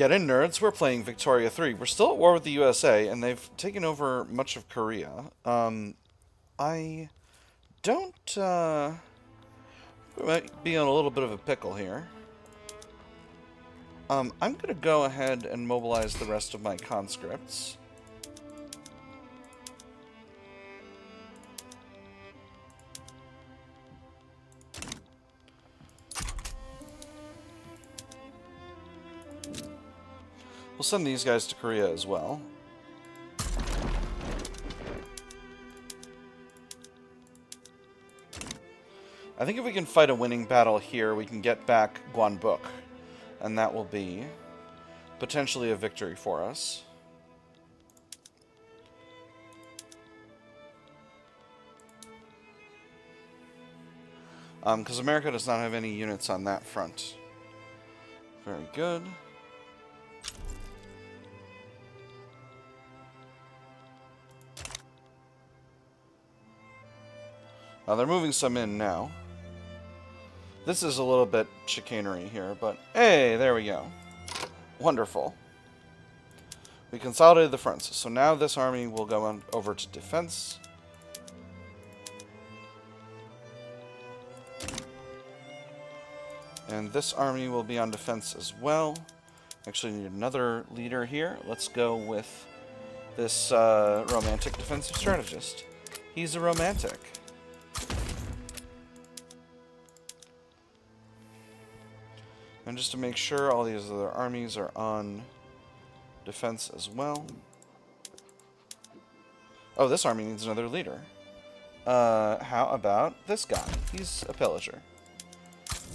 Get in, nerds. We're playing Victoria 3. We're still at war with the USA, and they've taken over much of Korea. I don't, we might be in a little bit of a pickle here. I'm going to go ahead and mobilize the rest of my conscripts. We'll send these guys to Korea as well. I think if we can fight a winning battle here, we can get back Gwanbuk. And that will be potentially a victory for us. Because America does not have any units on that front. Very good. They're moving some in now. This is a little bit chicanery here, but hey, there we go. Wonderful. We consolidated the fronts, so now this army will go on over to defense. And this army will be on defense as well. Actually, need another leader here. Let's go with this romantic defensive strategist. He's a romantic. And just to make sure, all these other armies are on defense as well. Oh, this army needs another leader. How about this guy? He's a pillager.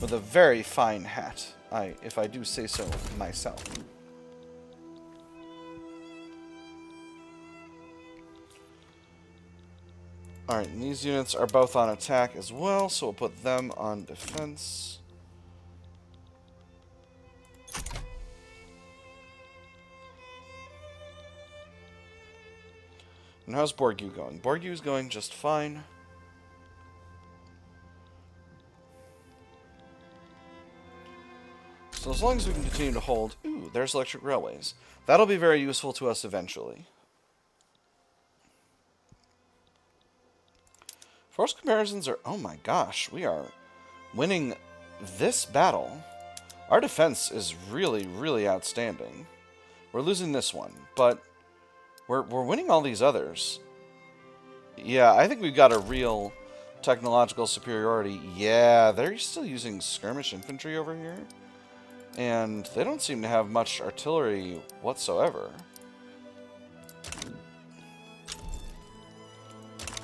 With a very fine hat, if I do say so myself. Alright, and these units are both on attack as well, so we'll put them on defense. And how's Borgu going? Borgu's going just fine. So as long as we can continue to hold... Ooh, there's electric railways. That'll be very useful to us eventually. Force comparisons are... Oh my gosh, we are winning this battle. Our defense is really, really outstanding. We're losing this one, but... We're winning all these others. Yeah, I think we've got a real technological superiority. Yeah, they're still using skirmish infantry over here. And they don't seem to have much artillery whatsoever.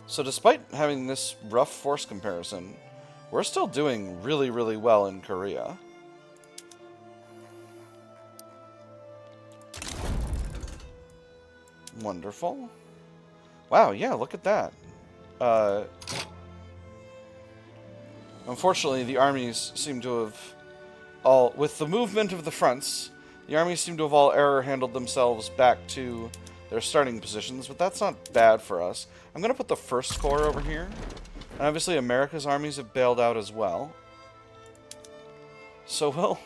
So despite having this rough force comparison, we're still doing really, really well in Korea. Wonderful. Wow, yeah, look at that. Unfortunately, the armies seem to have all... With the movement of the fronts, the armies seem to have all error-handled themselves back to their starting positions, but that's not bad for us. I'm going to put the First Corps over here. And obviously America's armies have bailed out as well. So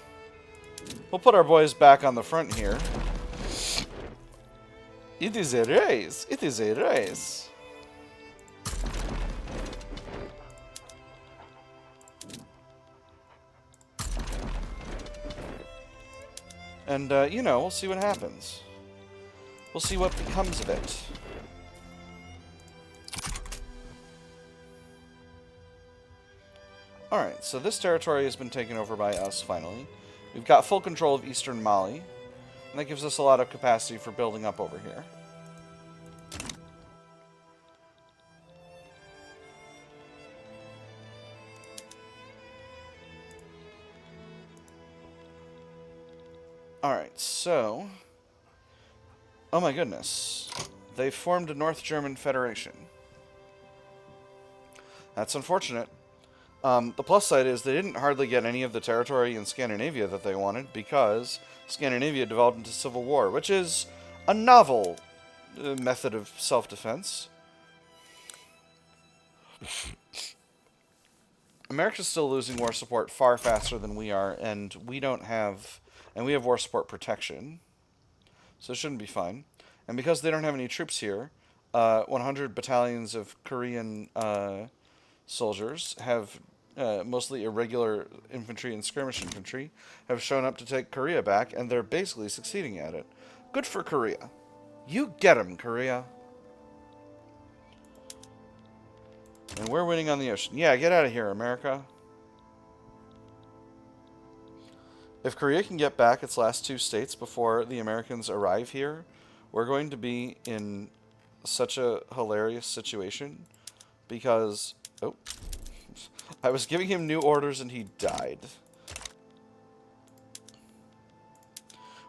we'll put our boys back on the front here. It is a race. It is a race. And, you know, we'll see what happens. We'll see what becomes of it. Alright, so this territory has been taken over by us, finally. We've got full control of eastern Mali. And that gives us a lot of capacity for building up over here. Alright, so... Oh my goodness. They formed a North German Federation. That's unfortunate. The plus side is they didn't hardly get any of the territory in Scandinavia that they wanted because Scandinavia devolved into civil war, which is a novel method of self-defense. America's still losing war support far faster than we are, and we don't have And we have war support protection. So it shouldn't be fine. And because they don't have any troops here, 100 battalions of Korean soldiers have mostly irregular infantry and skirmish infantry have shown up to take Korea back, and they're basically succeeding at it. Good for Korea. You get 'em, Korea. And we're winning on the ocean. Yeah, get out of here, America. If Korea can get back its last 2 states before the Americans arrive here, we're going to be in such a hilarious situation because... Oh. I was giving him new orders and he died.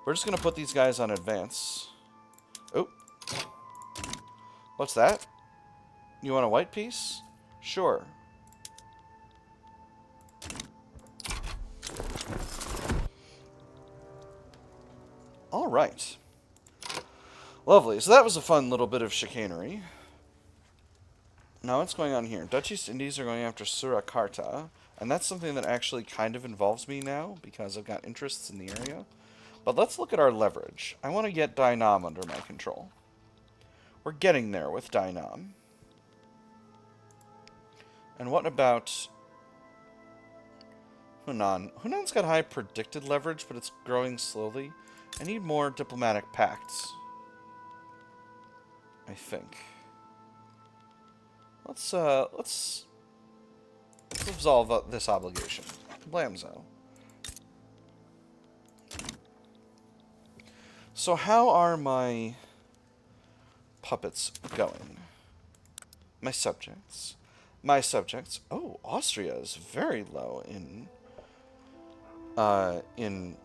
We're just going to put these guys on advance. Oh. What's that? You want a white piece? Sure. All right. Lovely. So that was a fun little bit of chicanery. Now what's going on here? Dutch East Indies are going after Surakarta, and that's something that actually kind of involves me now because I've got interests in the area. But let's look at our leverage. I want to get Dynam under my control. We're getting there with Dynam. And what about Hunan? Hunan's got high predicted leverage, but it's growing slowly. I need more diplomatic pacts, I think. Let's absolve this obligation. Blamzo. So how are my puppets going? My subjects. My subjects. Oh, Austria is very low in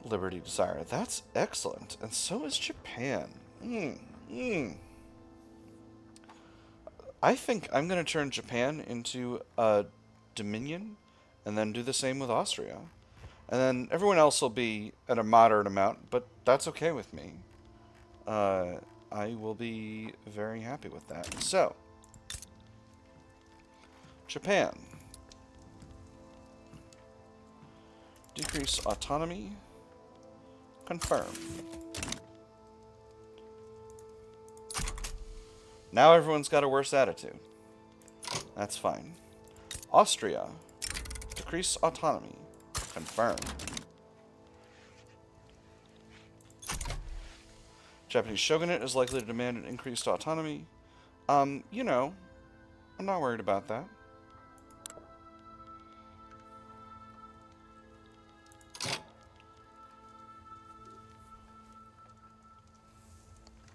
Liberty Desire. That's excellent. And so is Japan. I think I'm going to turn Japan into a dominion and then do the same with Austria. And then everyone else will be at a moderate amount, but that's okay with me. I will be very happy with that. So, Japan. Decrease autonomy. Confirm. Now everyone's got a worse attitude. That's fine. Austria. Decrease autonomy. Confirm. Japanese shogunate is likely to demand an increased autonomy. You know, I'm not worried about that.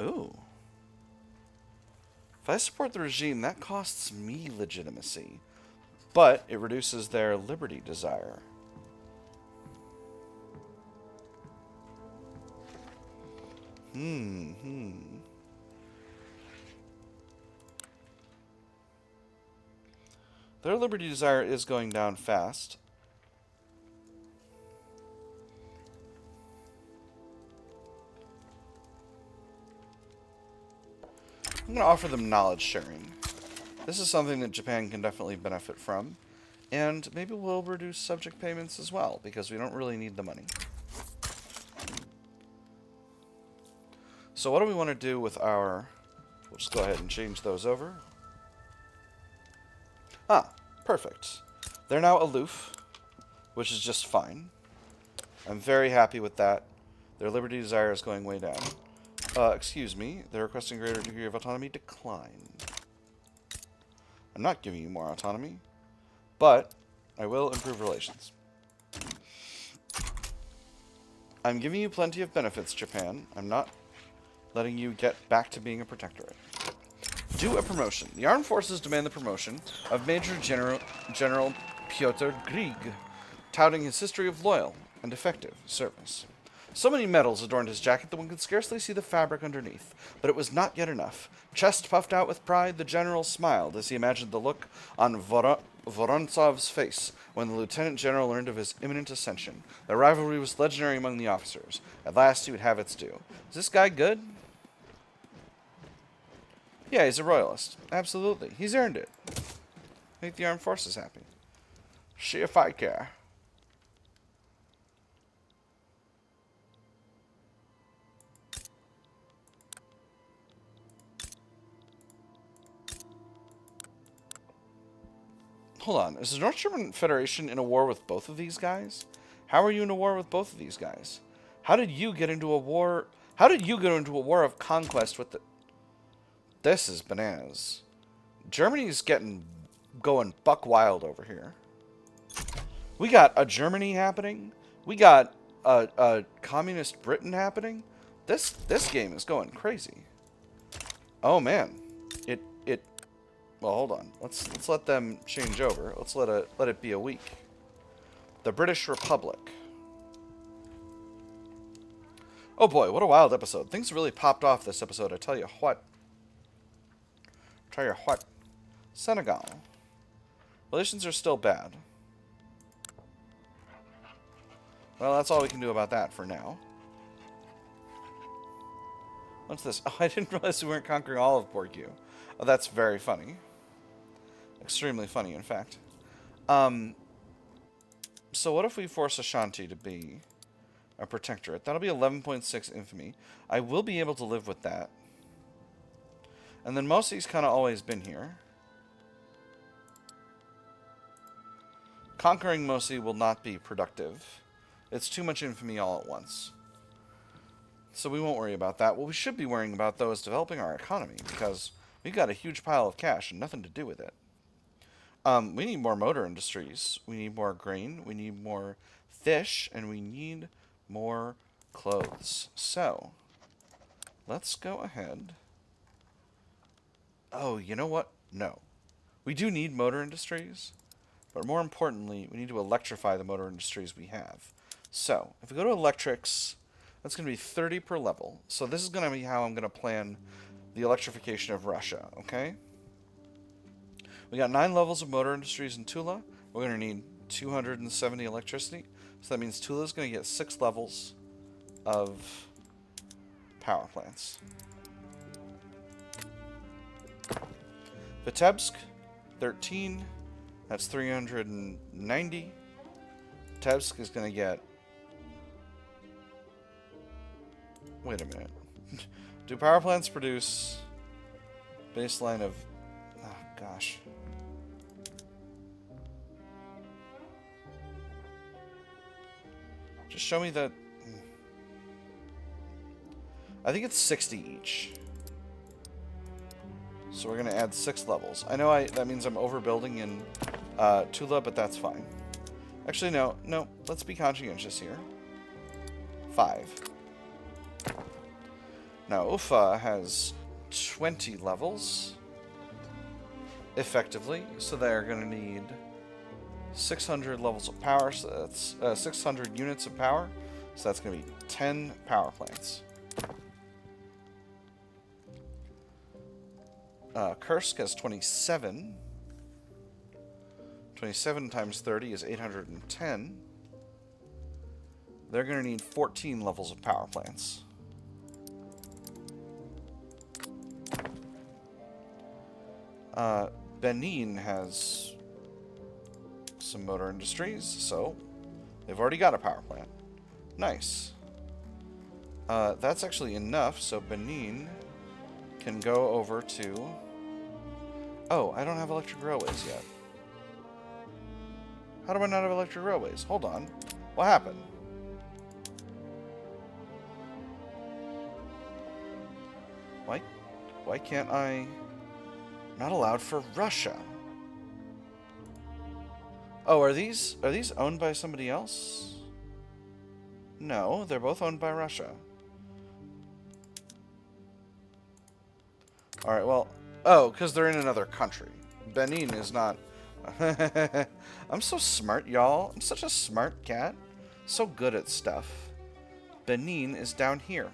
Ooh. If I support the regime, that costs me legitimacy. But it reduces their liberty desire. Their liberty desire is going down fast. I'm going to offer them knowledge sharing. This is something that Japan can definitely benefit from. And maybe we'll reduce subject payments as well, because we don't really need the money. So what do we want to do with our... We'll just go ahead and change those over. Ah, perfect. They're now aloof, which is just fine. I'm very happy with that. Their liberty desire is going way down. Excuse me, they're requesting a greater degree of autonomy. Decline. I'm not giving you more autonomy, but I will improve relations. I'm giving you plenty of benefits, Japan. I'm not letting you get back to being a protectorate. Do a promotion. The armed forces demand the promotion of Major General Piotr Grieg, touting his history of loyal and effective service. So many medals adorned his jacket that one could scarcely see the fabric underneath, but it was not yet enough. Chest puffed out with pride, the general smiled as he imagined the look on Vorontsov's face when the lieutenant general learned of his imminent ascension. The rivalry was legendary among the officers. At last he would have its due. Is this guy good? Yeah, he's a royalist. Absolutely. He's earned it. Make the armed forces happy. See if I care. hold on. Is the North German Federation in a war with both of these guys? How are you in a war with both of these guys? How did you get into a war? How did you get into a war of conquest with the... This is bananas. Germany's going buck wild over here. We got a Germany happening. We got a communist Britain happening. This game is going crazy. Oh man, it. Well, hold on. Let's let them change over. Let's let it be a week. The British Republic. Oh boy, what a wild episode. Things really popped off this episode. I tell you what. Senegal. Relations are still bad. Well, that's all we can do about that for now. What's this? Oh, I didn't realize we weren't conquering all of Bourgu. Oh, that's very funny. Extremely funny, in fact. So what if we force Ashanti to be a protectorate? That'll be 11.6 infamy. I will be able to live with that. And then Mosi's kind of always been here. Conquering Mosi will not be productive. It's too much infamy all at once. So we won't worry about that. What we should be worrying about, though, is developing our economy, because we've got a huge pile of cash and nothing to do with it. We need more motor industries. We need more grain. We need more fish. And we need more clothes. So, let's go ahead. Oh, you know what? No. We do need motor industries. But more importantly, we need to electrify the motor industries we have. So, if we go to electrics, that's going to be 30 per level. So this is going to be how I'm going to plan the electrification of Russia, okay? We got 9 levels of motor industries in Tula. We're going to need 270 electricity. So that means Tula's going to get 6 levels of power plants. Vitebsk, 13. That's 390. Vitebsk is going to get... Wait a minute. Do power plants produce baseline of... Oh, gosh. Just show me that... I think it's 60 each. So we're going to add 6 levels. I know that means I'm overbuilding in Tula, but that's fine. Actually, no. Let's be conscientious here. 5. Now, Ufa has 20 levels, effectively, so they're going to need 600 levels of power, so that's 600 units of power, so that's going to be 10 power plants. Kursk has 27. 27 times 30 is 810. They're going to need 14 levels of power plants. Benin has some motor industries, so they've already got a power plant. Nice. That's actually enough, so Benin can go over to... Oh, I don't have electric railways yet. How do I not have electric railways? Hold on. What happened? Why can't I... Not allowed for Russia. Oh, are these owned by somebody else? No, they're both owned by Russia. Alright, well... Oh, because they're in another country. Benin is not... I'm so smart, y'all. I'm such a smart cat. So good at stuff. Benin is down here.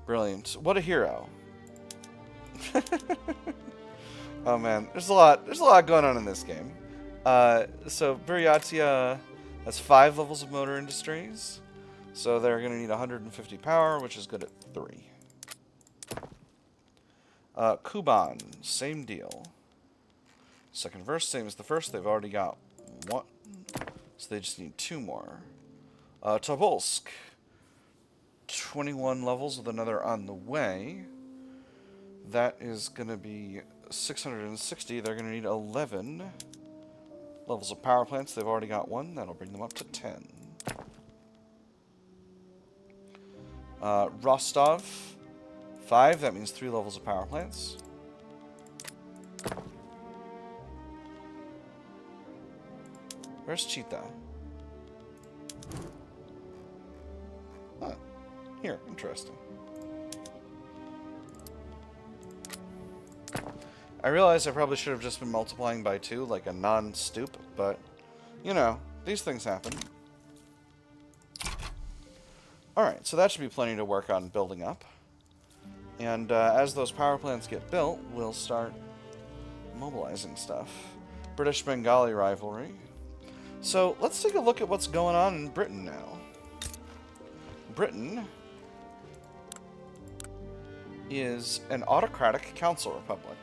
Brilliant. What a hero. Oh man, there's a lot going on in this game. So Buryatia has 5 levels of motor industries. So they're going to need 150 power, which is good at 3. Kuban, same deal. Second verse, same as the first. They've already got 1. So they just need 2 more. Tobolsk, 21 levels with another on the way. That is going to be 660, they're going to need 11 levels of power plants. They've already got one. That'll bring them up to 10. Rostov, 5. That means 3 levels of power plants. Where's Chita? Huh. Here. Interesting. I realize I probably should have just been multiplying by 2, like a non-stoop, but, you know, these things happen. Alright, so that should be plenty to work on building up. And as those power plants get built, we'll start mobilizing stuff. British-Bengali rivalry. So, let's take a look at what's going on in Britain now. Britain is an autocratic council republic.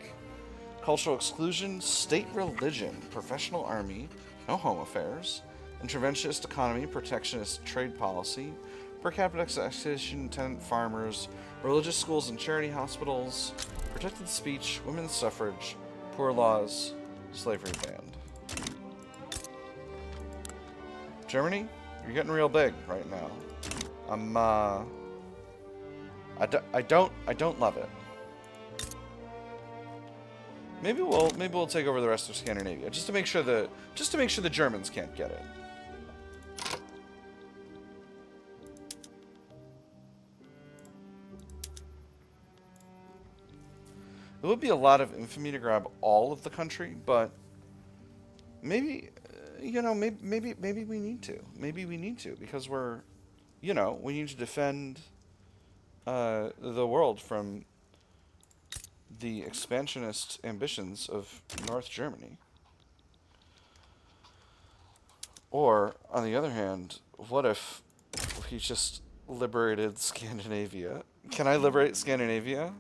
Cultural exclusion, state religion, professional army, no home affairs, interventionist economy, protectionist trade policy, per capita taxation, tenant farmers, religious schools and charity hospitals, protected speech, women's suffrage, poor laws, slavery banned. Germany, you're getting real big right now. I don't love it. Maybe we'll take over the rest of Scandinavia just to make sure the Germans can't get it. It would be a lot of infamy to grab all of the country, but maybe you know, maybe we need to. Maybe we need to because we're, you know, we need to defend the world from the expansionist ambitions of North Germany. Or, on the other hand, what if he just liberated Scandinavia? Can I liberate Scandinavia?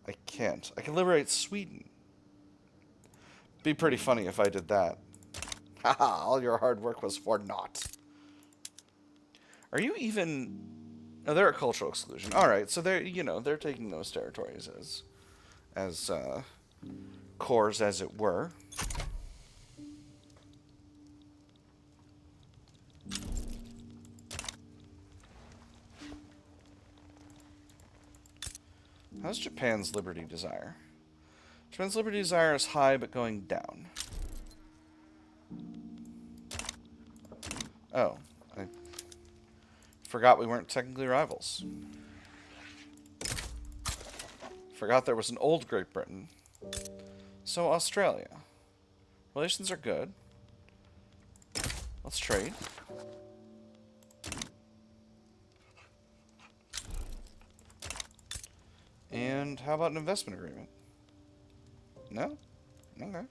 I can't. I can liberate Sweden. Be pretty funny if I did that. Haha, all your hard work was for naught. Are you even... No, they're a cultural exclusion. Alright, so they're, you know, they're taking those territories as cores, as it were. How's Japan's liberty desire? Japan's liberty desire is high, but going down. Oh, I forgot we weren't technically rivals. Forgot there was an old Great Britain. So Australia. Relations are good. Let's trade. And how about an investment agreement? No? Okay.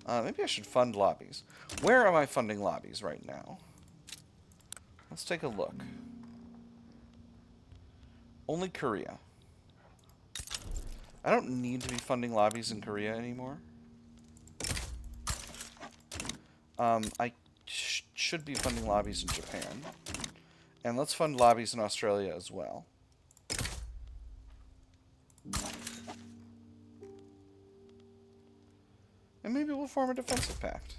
Maybe I should fund lobbies. Where am I funding lobbies right now? Let's take a look. Only Korea. I don't need to be funding lobbies in Korea anymore. I should be funding lobbies in Japan. And let's fund lobbies in Australia as well. And maybe we'll form a defensive pact.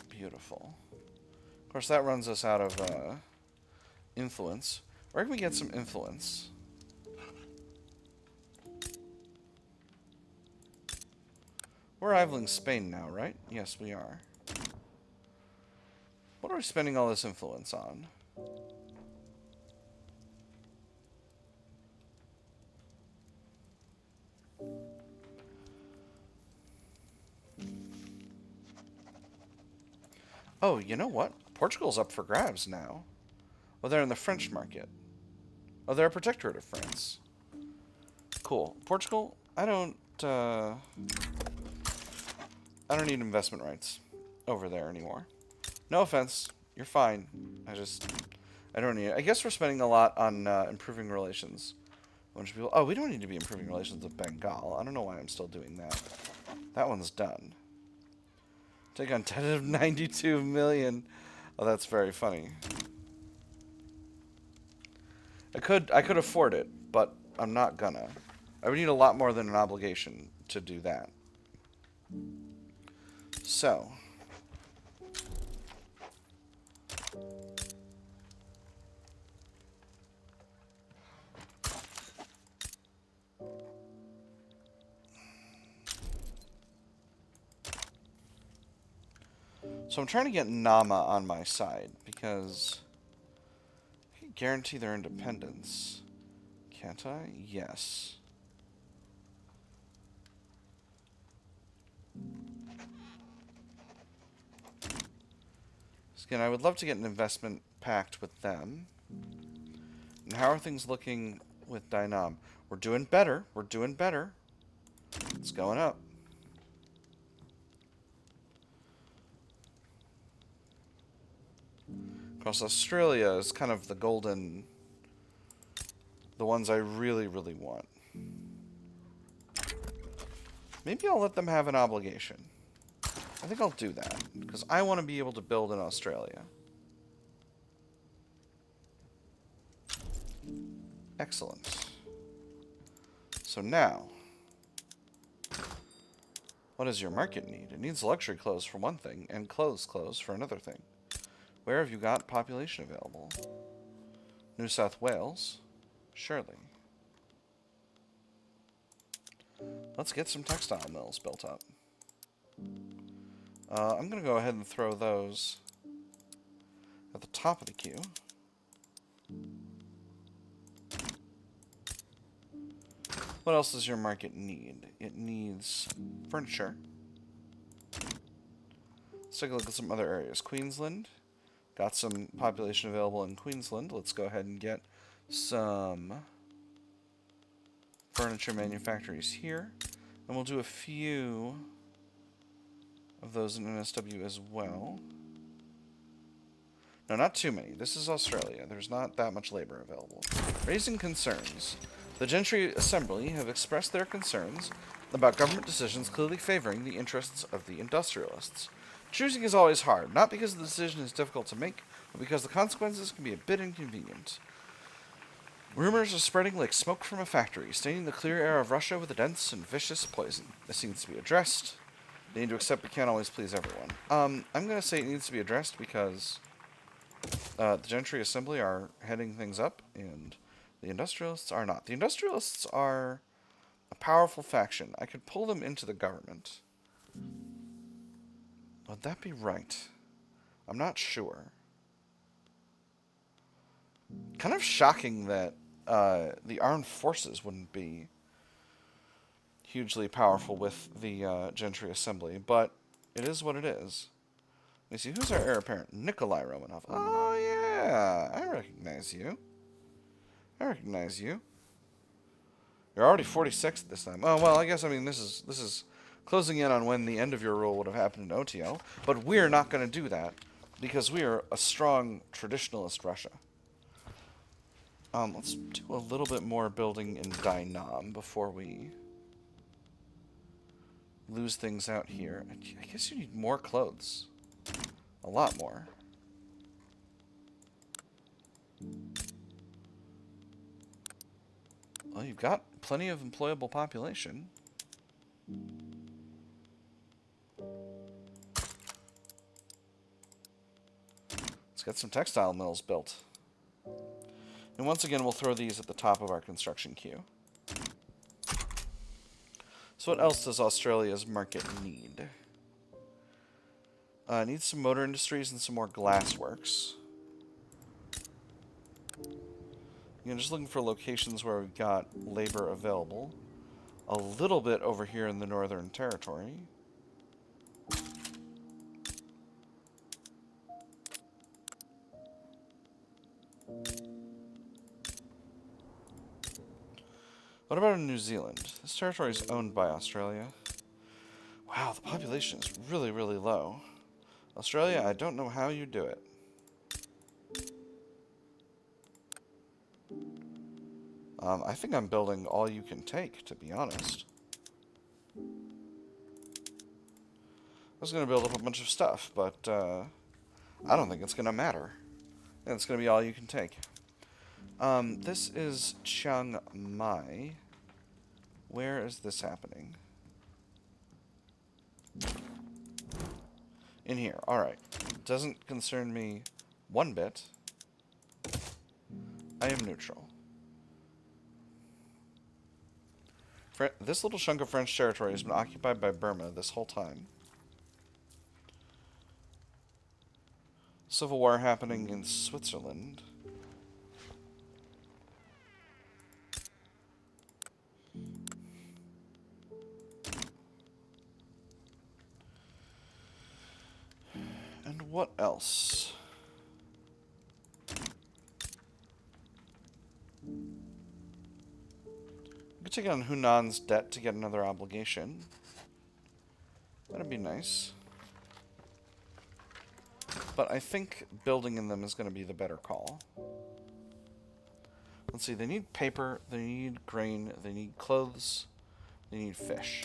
Beautiful. Of course, that runs us out of influence. Where can we get some influence? We're rivaling Spain now, right? Yes, we are. What are we spending all this influence on? Oh, you know what? Portugal's up for grabs now. Oh, they're in the French market. Oh, they're a protectorate of France. Cool. Portugal, I don't need investment rights over there anymore. No offense. You're fine. I don't need it. I guess we're spending a lot on improving relations. People, oh, we don't need to be improving relations with Bengal. I don't know why I'm still doing that. That one's done. Take on 10 of 92 million. Oh, that's very funny. I could afford it, but I'm not gonna. I would need a lot more than an obligation to do that. So. So I'm trying to get Nama on my side, because I can guarantee their independence. Can't I? Yes. Again, I would love to get an investment pact with them. And how are things looking with Dynam? We're doing better. We're doing better. It's going up. Across Australia is kind of the golden... the ones I really, really want. Maybe I'll let them have an obligation. I think I'll do that, because I want to be able to build in Australia. Excellent. So now, what does your market need? It needs luxury clothes for one thing, and clothes for another thing. Where have you got population available? New South Wales? Surely. Let's get some textile mills built up. I'm going to go ahead and throw those at the top of the queue. What else does your market need? It needs furniture. Let's take a look at some other areas. Queensland. Got some population available in Queensland. Let's go ahead and get some furniture manufactories here. And we'll do a few of those in NSW as well. No, not too many. This is Australia. There's not that much labor available. Raising concerns. The Gentry Assembly have expressed their concerns about government decisions clearly favoring the interests of the industrialists. Choosing is always hard, not because the decision is difficult to make, but because the consequences can be a bit inconvenient. Rumors are spreading like smoke from a factory, staining the clear air of Russia with a dense and vicious poison. This needs to be addressed. They need to accept we can't always please everyone. I'm going to say it needs to be addressed because the Gentry Assembly are heading things up, and the industrialists are not. The industrialists are a powerful faction. I could pull them into the government. Would that be right? I'm not sure. Kind of shocking that the armed forces wouldn't be hugely powerful with the Gentry Assembly, but it is what it is. Let me see, who's our heir apparent? Nikolai Romanov. Oh, yeah, I recognize you. I recognize you. You're already 46 at this time. Oh, well, I guess, I mean, this is closing in on when the end of your rule would have happened in OTL, but we're not going to do that because we are a strong traditionalist Russia. Let's do a little bit more building in Dynam before we lose things out here. I guess you need more clothes. A lot more. Well, you've got plenty of employable population. Let's get some textile mills built. And once again, we'll throw these at the top of our construction queue. So what else does Australia's market need? Needs some motor industries and some more glassworks. Again, just looking for locations where we've got labor available. A little bit over here in the Northern Territory. What about in New Zealand? This territory is owned by Australia. Wow, the population is really, really low. Australia, I don't know how you do it. I think I'm building all you can take, to be honest. I was going to build up a bunch of stuff, but I don't think it's going to matter. And it's going to be all you can take. This is Chiang Mai. Where is this happening? In here. Alright. Doesn't concern me one bit. I am neutral. This little chunk of French territory has been occupied by Burma this whole time. Civil war happening in Switzerland. And what else? We could take on Hunan's debt to get another obligation. That'd be nice. But I think building in them is going to be the better call. Let's see, they need paper, they need grain, they need clothes, they need fish.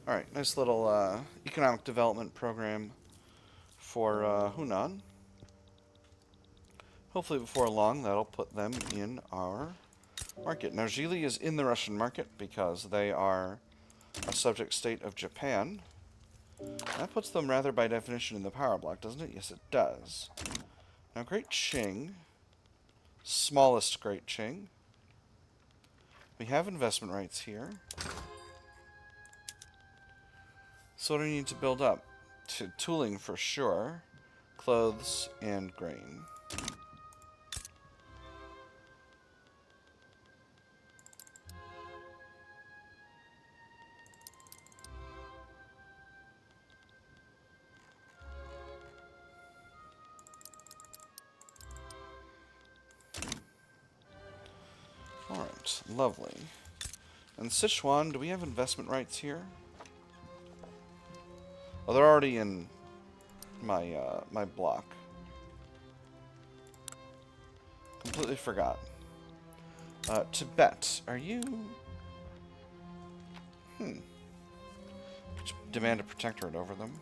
Alright, nice little economic development program for Hunan. Hopefully before long that'll put them in our market. Now Zhili is in the Russian market because they are a subject state of Japan. That puts them rather by definition in the power block, doesn't it? Yes, it does. Now Great Qing, smallest Great Qing. We have investment rights here. So what do I need to build up? Tooling for sure. Clothes and grain. Alright, lovely. And Sichuan, do we have investment rights here? Oh, they're already in my my block. Completely forgot. Tibet, are you? Demand a protectorate over them,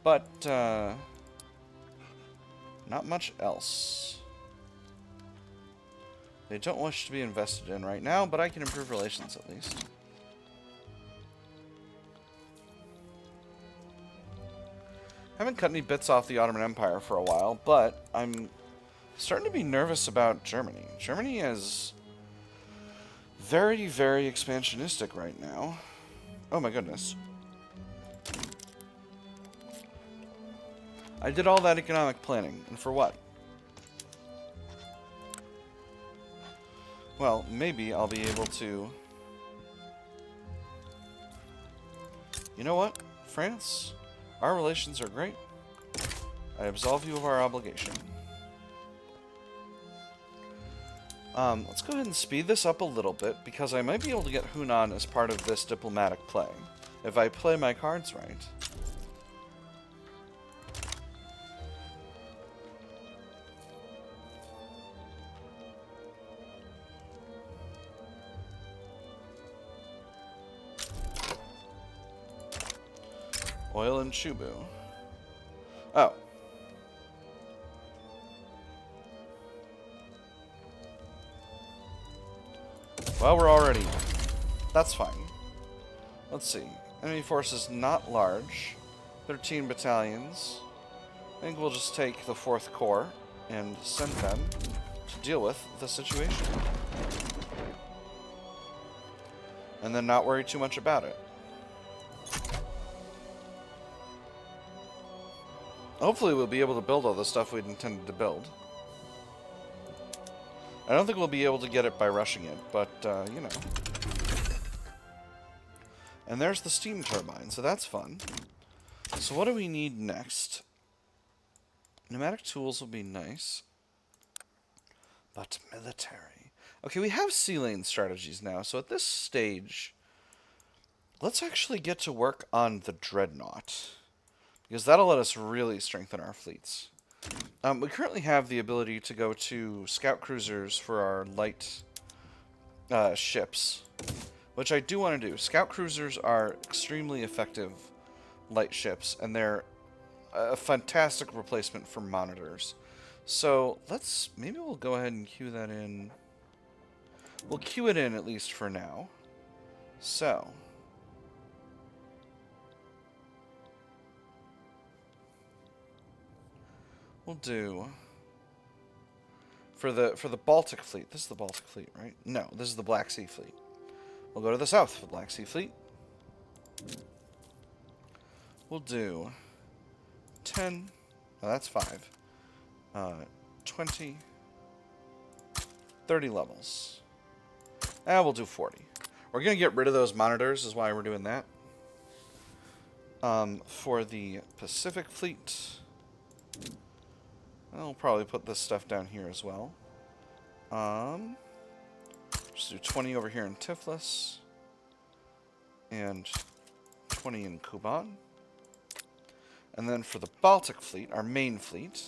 but not much else. They don't wish to be invested in right now, but I can improve relations at least. Haven't cut any bits off the Ottoman Empire for a while, but I'm starting to be nervous about Germany. Germany is very, very expansionistic right now. Oh my goodness. I did all that economic planning, and for what? Well, maybe I'll be able to... You know what, France? Our relations are great. I absolve you of our obligation. Let's go ahead and speed this up a little bit, because I might be able to get Hunan as part of this diplomatic play, if I play my cards right. Oil and Chubu. Oh. Well, we're already... That's fine. Let's see. Enemy forces not large. 13 battalions. I think we'll just take the 4th Corps and send them to deal with the situation. And then not worry too much about it. Hopefully we'll be able to build all the stuff we'd intended to build. I don't think we'll be able to get it by rushing it, but, you know. And there's the steam turbine, so that's fun. So what do we need next? Pneumatic tools will be nice. But military. Okay, we have sea lane strategies now, so at this stage, let's actually get to work on the Dreadnought. Because that'll let us really strengthen our fleets. We currently have the ability to go to scout cruisers for our light ships, which I do want to do. Scout cruisers are extremely effective light ships, and they're a fantastic replacement for monitors. So maybe we'll go ahead and queue that in. We'll queue it in at least for now. So we'll do for the Baltic fleet. This is the Baltic fleet, right? No, this is the Black Sea fleet. We'll go to the south for the Black Sea fleet. We'll do 10. Oh, that's 5. 20. 30 levels. And we'll do 40. We're going to get rid of those monitors, is why we're doing that. For the Pacific fleet, I'll probably put this stuff down here as well. Just do 20 over here in Tiflis. And 20 in Kuban. And then for the Baltic fleet, our main fleet,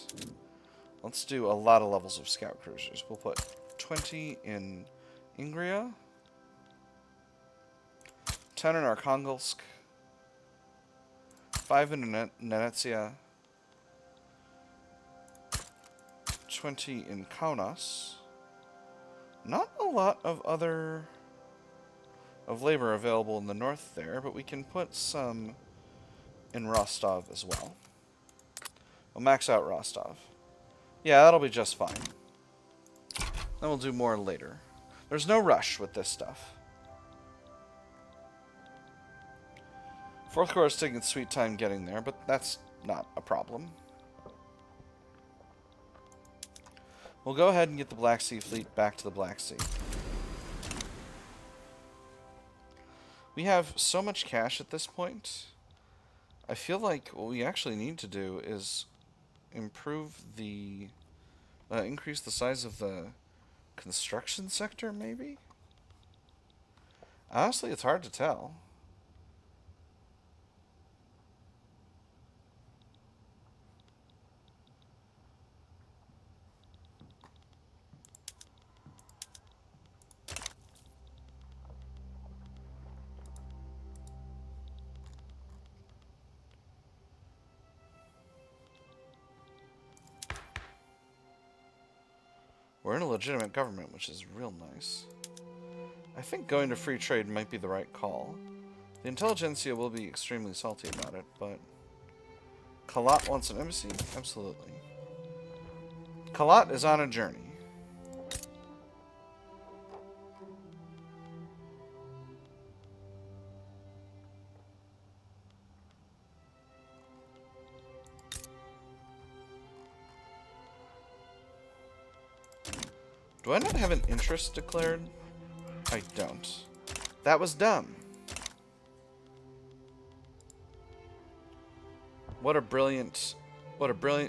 let's do a lot of levels of scout cruisers. We'll put 20 in Ingria, 10 in Arkhangelsk, 5 in Nenetsia, 20 in Kaunas. Not a lot of other labor available in the north there, but we can put some in Rostov as well. We'll max out Rostov. Yeah, that'll be just fine. Then we'll do more later. There's no rush with this stuff. Fourth Corps is taking sweet time getting there, but that's not a problem. We'll go ahead and get the Black Sea fleet back to the Black Sea. We have so much cash at this point. I feel like what we actually need to do is improve the... increase the size of the construction sector, maybe? Honestly, it's hard to tell. We're in a legitimate government, which is real nice. I think going to free trade might be the right call. The intelligentsia will be extremely salty about it, but... Kalat wants an embassy? Absolutely. Kalat is on a journey. Do I not have an interest declared? I don't. That was dumb. What a brilliant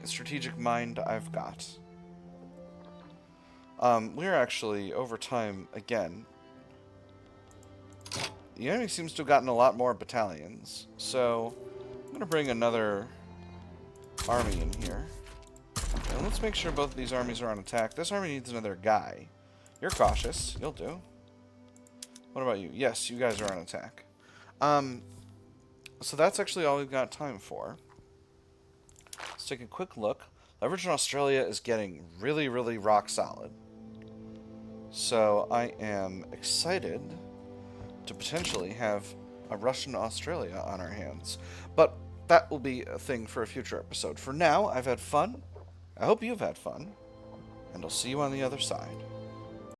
strategic mind I've got. We're actually over time again. The enemy seems to have gotten a lot more battalions, so I'm gonna bring another army in here. And let's make sure both of these armies are on attack. This army needs another guy. You're cautious. You'll do. What about you? Yes, you guys are on attack. So that's actually all we've got time for. Let's take a quick look. Leverage in Australia is getting really, really rock solid. So I am excited to potentially have a Russian Australia on our hands. But that will be a thing for a future episode. For now, I've had fun. I hope you've had fun. And I'll see you on the other side.